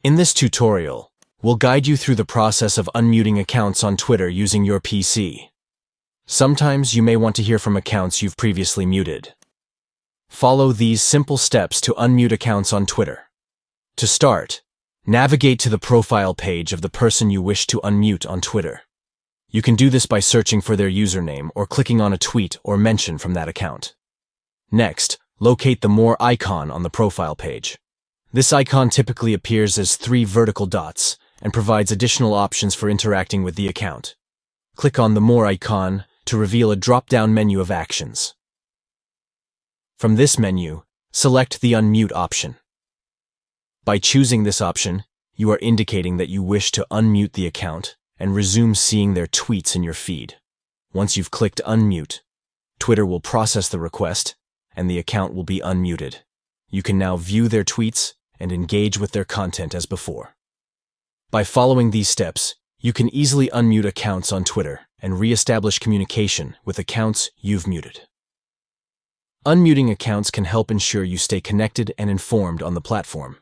In this tutorial, we'll guide you through the process of unmuting accounts on Twitter using your PC. Sometimes you may want to hear from accounts you've previously muted. Follow these simple steps to unmute accounts on Twitter. To start, navigate to the profile page of the person you wish to unmute on Twitter. You can do this by searching for their username or clicking on a tweet or mention from that account. Next, locate the More icon on the profile page. This icon typically appears as 3 vertical dots and provides additional options for interacting with the account. Click on the More icon to reveal a drop-down menu of actions. From this menu, select the Unmute option. By choosing this option, you are indicating that you wish to unmute the account and resume seeing their tweets in your feed. Once you've clicked Unmute, Twitter will process the request and the account will be unmuted. You can now view their tweets and engage with their content as before. By following these steps, you can easily unmute accounts on Twitter and re-establish communication with accounts you've muted. Unmuting accounts can help ensure you stay connected and informed on the platform.